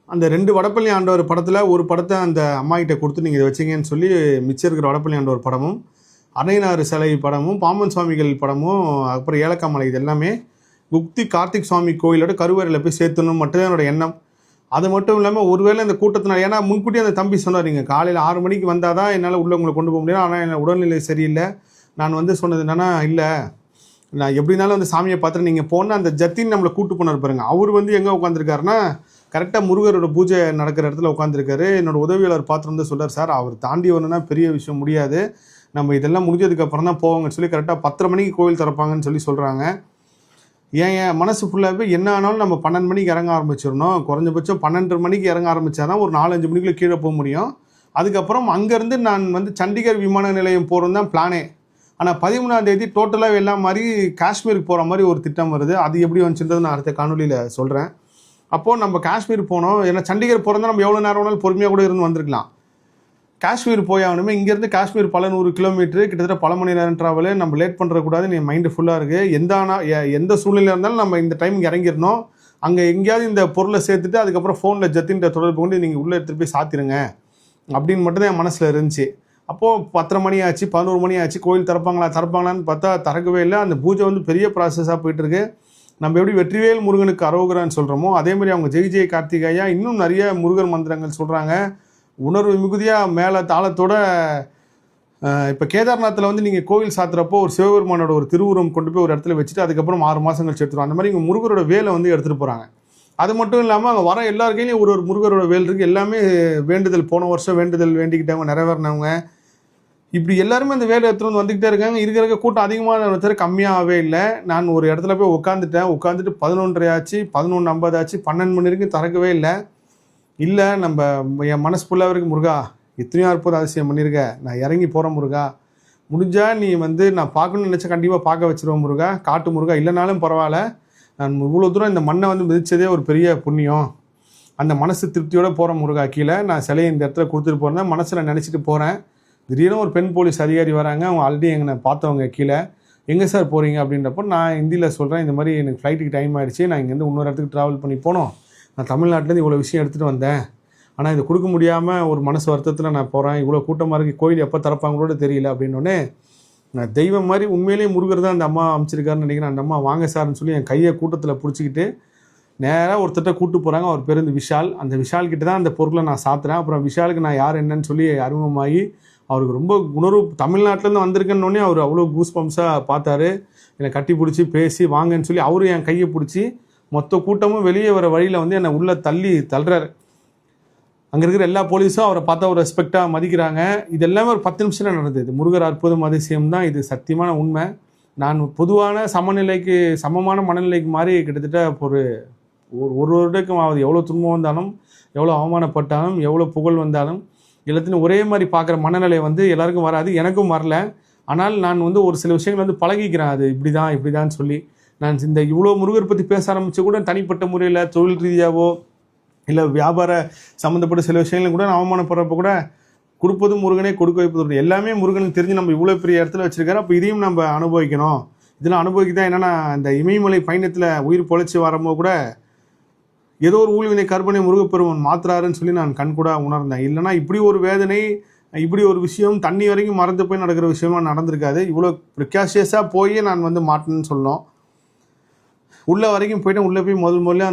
அந்த 2 வடபழனி ஆண்டவர் படத்தில் ஒரு படத்தை அந்த அம்மாகிட்ட கொடுத்து நீங்கள் இதை வச்சிங்கன்னு சொல்லி மிச்சம் இருக்கிற வடபழனி ஆண்டவர் படமும், அன்னையனார் சிலை படமும், பாம்பன் சுவாமிகள் படமும், அப்புறம் ஏலக்காமலை, இது எல்லாமே குப்தி கார்த்திக் சுவாமி கோயிலோட கருவறையில் போய் சேர்த்தணும் மட்டும்தான் என்னோட எண்ணம். அது மட்டும் இல்லாமல் ஒருவேளை இந்த கூட்டத்தினால், ஏன்னா முன்கூட்டியே அந்த தம்பி சொன்னார், நீங்கள் காலையில் 6 மணிக்கு வந்தால் தான் என்னால் உள்ளே உங்களை கொண்டு போக முடியும், ஆனால் என் உடல்நிலை சரியில்லை. நான் வந்து சொன்னது என்னென்னா, இல்லை நான் எப்படி இருந்தாலும் வந்து சாமியை பார்த்துட்டு நீங்கள் போனால் அந்த ஜத்தின் நம்மளை கூட்டு போனார் பாருங்க. அவர் வந்து எங்கே உட்காந்துருக்காருன்னா கரெக்டாக முருகரோட பூஜை நடக்கிற இடத்துல உட்காந்துருக்காரு. என்னோட உதவியாளர் பார்த்துட்டு வந்து சொல்கிறார், சார் அவர் தாண்டி வரணும்னா பெரிய விஷயம் முடியாது, நம்ம இதெல்லாம் முடிஞ்சதுக்கப்புறம் தான் போவாங்கன்னு சொல்லி கரெக்டாக 10:30 மணிக்கு கோவில் திறப்பாங்கன்னு சொல்லி சொல்கிறாங்க. என் மனசு ஃபுல்லாகவே என்ன ஆனாலும் நம்ம 12 மணிக்கு இறங்க ஆரம்பிச்சிடணும், குறைஞ்சபட்சம் 12:30 மணிக்கு இறங்க ஆரம்பித்தா தான் ஒரு 4-5 மணிக்குள்ளே கீழே போக முடியும். அதுக்கப்புறம் அங்கேருந்து நான் வந்து சண்டிகர் விமான நிலையம் போகிறது தான் பிளானே. ஆனால் 13ஆம் தேதி டோட்டலாக எல்லாம் மாதிரி காஷ்மீருக்கு போகிற மாதிரி ஒரு திட்டம் வருது. அது எப்படி வந்துச்சுன்றது நான் அடுத்த காணொலியில் சொல்கிறேன். அப்போது நம்ம காஷ்மீர் போனோம், ஏன்னா சண்டிகர் போகிறதா நம்ம எவ்வளோ நேரம் வேணாலும் பொறுமையாக கூட இருந்து வந்திருக்கலாம். காஷ்மீர் போய் ஆகணுமே, இங்கேருந்து காஷ்மீர் பல 100 கிலோமீட்டரு, கிட்டத்தட்ட பல மணி நேரம் ட்ராவலு, நம்ம லேட் பண்ணுறக்கூடாதுன்னு என் மைண்டு ஃபுல்லாக இருக்குது. எந்த சூழ்நிலையில் இருந்தாலும் நம்ம இந்த டைமுக்கு இறங்கிடணும். அங்கே எங்கேயாவது இந்த பொருளை சேர்த்துட்டு அதுக்கப்புறம் ஃபோனில் ஜத்தின்கிட்ட தொடர்பு கொண்டு நீங்கள் உள்ளே எடுத்துகிட்டு போய் சாத்திடுங்க அப்படின்னு மட்டும்தான் என் மனசில் இருந்துச்சு. அப்போது 10:30 மணி ஆச்சு, 11 மணி ஆச்சு, கோயில் திறப்பாங்களான்னு பார்த்தா திறக்கவே இல்லை. அந்த பூஜை வந்து பெரிய ப்ராசஸாக போயிட்டுருக்கு. நம்ம எப்படி வெற்றிவேல் முருகனுக்கு அரோகரான்னு சொல்கிறோமோ அதேமாதிரி அவங்க ஜெய் ஜெய் கார்த்திகையா இன்னும் நிறைய முருகர் மந்திரங்கள் சொல்கிறாங்க. உணர்வு மிகுதியாக மேலே தாளத்தோட. இப்போ கேதார்நாத்தில் வந்து நீங்கள் கோவில் சாத்துறப்போ ஒரு சிவபெருமானோட ஒரு திருவுருவம் கொண்டு போய் ஒரு இடத்துல வச்சுட்டு அதுக்கப்புறம் 6 மாதம் கழிச்சு எடுத்துருவோம். அந்த மாதிரி இங்கே முருகரோட வேலை வந்து எடுத்துகிட்டு போகிறாங்க. அது மட்டும் இல்லாமல் அங்கே வர எல்லாருக்கையும் ஒரு முருகரோட வேல் இருக்குது. எல்லாமே வேண்டுதல், போன வருஷம் வேண்டுதல் வேண்டிக்கிட்டவங்க, நிறைவேறினவங்க, இப்படி எல்லாருமே அந்த வேலை எடுத்துகிட்டு வந்துக்கிட்டே இருக்காங்க. இருக்கிற கூட்டம் அதிகமாக கம்மியாகவே இல்லை. நான் ஒரு இடத்துல போய் உட்காந்துட்டு 11:30 ஆச்சு, 11:50 ஆச்சு, 12 மணி வரைக்கும் திறக்கவே இல்லை. நம்ம என் மனசு ஃபுல்லாக இருக்கு, முருகா எத்தனையோ அற்புத அதிசயம் பண்ணியிருக்க, நான் இறங்கி போகிறேன் முருகா, முடிஞ்சால் நீ வந்து நான் பார்க்கணும்னு நினச்சா கண்டிப்பாக பார்க்க வச்சுருவேன் முருகா, காட்டு முருகா, இல்லைனாலும் பரவாயில்ல, நான் இவ்வளோ தூரம் இந்த மண்ணை வந்து மிதித்ததே ஒரு பெரிய புண்ணியம், அந்த மனசு திருப்தியோடு போகிறேன் முருகா, கீழே நான் சிலையை இந்த இடத்துல கொடுத்துட்டு போகிறேன் மனசில் நினச்சிட்டு போகிறேன். திடீர்னு ஒரு பெண் போலீஸ் அதிகாரி வராங்க. அவங்க ஆல்ரெடி எங்களை பார்த்தவங்க கீழே. எங்கே சார் போகிறீங்க அப்படின்றப்போ நான் ஹிந்தியில் சொல்கிறேன், இந்த மாதிரி எனக்கு ஃப்ளைட்டுக்கு டைம் ஆகிடுச்சு, நான் இங்கேருந்து இன்னொரு இடத்துக்கு ட்ராவல் பண்ணி போனோம், நான் தமிழ்நாட்டிலேருந்து இவ்வளோ விஷயம் எடுத்துகிட்டு வந்தேன், ஆனால் இதை கொடுக்க முடியாமல் ஒரு மனசு வருத்தத்தில் நான் போகிறேன், இவ்வளோ கூட்டமாக இருக்குது, கோயில் எப்போ திறப்பாங்களோட தெரியல அப்படின்னோடனே, நான் தெய்வம் மாதிரி உண்மையிலேயே முருகர் தான் அந்த அம்மா அமைச்சிருக்காருன்னு நினைக்கிறேன். அந்த அம்மா வாங்க சார்னு சொல்லி என் கையை கூட்டத்தில் பிடிச்சிக்கிட்டு நேராக ஒருத்தட்ட கூப்பிட்டு போகிறாங்க. அவர் பேர் வந்து விஷால். அந்த விஷால் கிட்ட தான் அந்த பொருளை நான் சாத்துறேன். அப்புறம் விஷாலுக்கு நான் யார் என்னன்னு சொல்லி அறிமுகமாகி அவருக்கு ரொம்ப உணர்வு, தமிழ்நாட்டிலேருந்து வந்திருக்கேன்னொடனே அவர் அவ்வளோ கூஸ் பம்ப்ஸாக பார்த்தாரு. என்னை கட்டி பிடிச்சி பேசி வாங்கன்னு சொல்லி அவரும் என் கையை பிடிச்சி மொத்த கூட்டமும் வெளியே வர வழியில் வந்து என்னை உள்ளே தள்ளுறாரு. அங்கே இருக்கிற எல்லா போலீஸும் அவரை பார்த்தா ஒரு ரெஸ்பெக்டாக மதிக்கிறாங்க. இது எல்லாமே ஒரு 10 நிமிஷத்தில் நடந்தது. முருகர் அற்புதம் அதிசயம் தான், இது சத்தியமான உண்மை. நான் பொதுவான சமமான மனநிலைக்கு மாறி கிட்டத்தட்ட ஒரு வருடக்கும் ஆகுது. எவ்வளோ துன்பம் வந்தாலும், எவ்வளோ அவமானப்பட்டாலும், எவ்வளோ புகழ் வந்தாலும் எல்லாத்தையும் ஒரே மாதிரி பார்க்குற மனநிலை வந்து எல்லாருக்கும் வராது, எனக்கும் வரல. ஆனால் நான் வந்து ஒரு சில விஷயங்கள் வந்து பழகிக்கிறேன், அது இப்படி தான் சொல்லி. நான் இந்த இவ்வளோ முருகர் பற்றி பேச ஆரம்பித்து கூட தனிப்பட்ட முறையில் தொழில் ரீதியாகவோ இல்லை வியாபார சம்மந்தப்பட்ட சில விஷயங்களும் கூட நான் அவமானப்படுறப்போ கூட கொடுப்பதும் முருகனே, கொடுக்க வைப்பது எல்லாமே முருகனுக்கு தெரிஞ்சு நம்ம இவ்வளோ பெரிய இடத்துல வச்சுருக்காரு. அப்போ இதையும் நம்ம அனுபவிக்கணும். இதெல்லாம் அனுபவிக்க தான் என்னென்னா, இந்த இமயமலை பயணத்தில் உயிர் பொழைச்சி வரும்போது கூட ஏதோ ஒரு ஊழ்வினை கற்பனை முருகப்பெருமன் மாத்துறாருன்னு சொல்லி நான் கண்கூட உணர்ந்தேன். இல்லைனா இப்படி ஒரு வேதனை, இப்படி ஒரு விஷயம் தண்ணி வரைக்கும் மறந்து போய் நடக்கிற விஷயமா நடந்திருக்காது. இவ்வளோ ப்ரிகாஷியஸாக போய் நான் வந்து மாட்டேன்னு சொல்லணும். உள்ளே வரைக்கும் போய்ட்டு உள்ளே போய் முதல்ல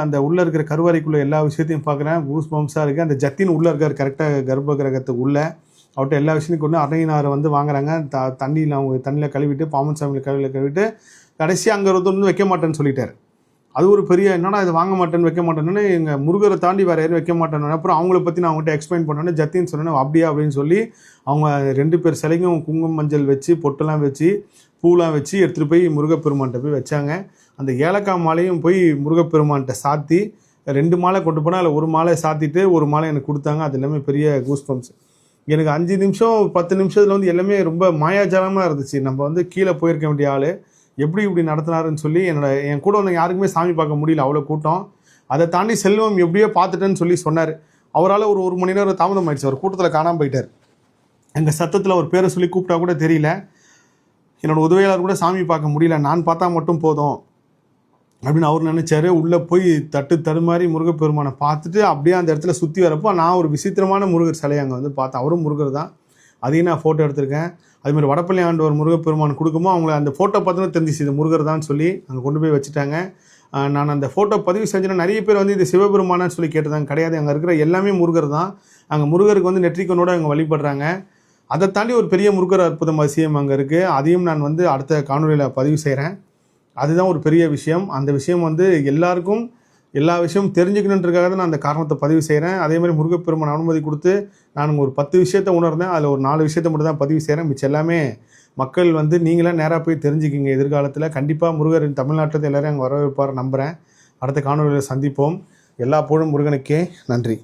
அந்த உள்ளே இருக்கிற கருவறைக்குள்ளே எல்லா விஷயத்தையும் பார்க்குறேன். கூஸ் பம்ப்ஸாக இருக்குது. அந்த ஜத்தின் உள்ளே இருக்கார் கரெக்டாக கர்ப்ப கிரகத்துக்கு உள்ளே. அவர்கிட்ட எல்லா விஷயத்தையும் கொண்டு அன்னையினாரை வந்து வாங்குறாங்க. தண்ணியில் கழுவிட்டு, பாம்பன் சாமியில் கழுவிட்டு கடைசியாக அங்கே வந்து வைக்க மாட்டேன்னு சொல்லிட்டார். அது ஒரு பெரிய என்னன்னா, இது வாங்க மாட்டேன்னு வைக்க மாட்டேன்னு, எங்கள் முருகரை தாண்டி வேறு யாரும் வைக்க மாட்டேன்னு. அப்புறம் அவங்கள பற்றி நான் அவங்ககிட்ட எக்ஸ்பிளைன் பண்ணோன்னே ஜத்தின்னு சொன்னேன். அப்படியா அப்படின்னு சொல்லி அவங்க 2 பேர் சிலைக்கும் குங்குமம் மஞ்சள் வச்சு, பொட்டெல்லாம் வச்சு, பூலாம் வச்சு எடுத்துகிட்டு போய் முருகப்பெருமான்கிட்ட போய் வச்சாங்க. அந்த ஏலக்காய் மாலையும் போய் முருகப்பெருமான்கிட்ட சாத்தி 2 மாலை கொண்டு போனால் அதில் 1 மாலை சாத்திட்டு 1 மாலை எனக்கு கொடுத்தாங்க. அது எல்லாமே பெரிய கூஸ் பம்ப்ஸ். எனக்கு 5 நிமிஷம் 10 நிமிஷத்தில் வந்து எல்லாமே ரொம்ப மாயாஜாலமாக இருந்துச்சு. நம்ம வந்து கீழே போயிருக்க வேண்டிய ஆள் இப்படி நடத்தினாருன்னு சொல்லி என் கூட வந்து யாருக்குமே சாமி பார்க்க முடியல, அவ்வளோ கூட்டம். அதை தாண்டி செல்வம் எப்படியோ பார்த்துட்டேன்னு சொல்லி சொன்னார். அவரால் ஒரு மணி நேரம் தாமதம் ஆயிடுச்சு. அவர் கூட்டத்தில் காணாமல் போயிட்டார். எங்கள் சத்தத்தில் ஒரு பேரை சொல்லி கூப்பிட்டா கூட தெரியல. என்னோடய உதவியாளர் கூட சாமி பார்க்க முடியல. நான் பார்த்தா மட்டும் போதும், அப்படின்னு அவர் நினச்சாரு. உள்ளே போய் தடுமாறி முருகப்பெருமானை பார்த்துட்டு அப்படியே அந்த இடத்துல சுற்றி வரப்போ நான் ஒரு விசித்திரமான முருகர் சிலையை அங்கே வந்து பார்த்தேன். அவரும் முருகர் தான். அதையும் நான் ஃபோட்டோ எடுத்திருக்கேன். அதுமாதிரி வடப்பள்ளி ஆண்டவர் முருகப்பெருமான் கொடுக்கும்போது அவங்கள அந்த ஃபோட்டோ பார்த்தோன்னு தெரிஞ்சிச்சு இது முருகர் தான் சொல்லி அங்கே கொண்டு போய் வச்சுட்டாங்க. நான் அந்த ஃபோட்டோ பதிவு செஞ்சேன்னா நிறைய பேர் வந்து இது சிவபெருமானான்னு சொல்லி கேட்டதாங்க. கிடையாது, அங்கே இருக்கிற எல்லாமே முருகர் தான். அங்கே முருகருக்கு வந்து நெற்றிக்கனோடு அங்கே வழிபடுறாங்க. அதை தாண்டி ஒரு பெரிய முருகர் அற்புதம் அதிசயம் அங்கே இருக்குது. அதையும் நான் வந்து அடுத்த காணொலியில் பதிவு செய்கிறேன். அதுதான் ஒரு பெரிய விஷயம். அந்த விஷயம் வந்து எல்லாருக்கும் எல்லா விஷயமும் தெரிஞ்சுக்கணுன்றதுக்காக தான் நான் அந்த காரணத்தை பதிவு செய்கிறேன். அதேமாதிரி முருகப்பெருமான் அனுமதி கொடுத்து நான் ஒரு 10 விஷயத்தை உணர்ந்தேன். அதில் ஒரு 4 விஷயத்தை மட்டும் தான் பதிவு செய்கிறேன். மிச்சம் எல்லாமே மக்கள் வந்து நீங்களாம் நேராக போய் தெரிஞ்சுக்கிங்க. எதிர்காலத்தில் கண்டிப்பாக முருகர் தமிழ்நாட்டில் எல்லோரும் அங்கே வரவேற்பார் நம்புகிறேன். அடுத்த காணொலியில் சந்திப்போம். எல்லா புகழும் முருகனுக்கே. நன்றி.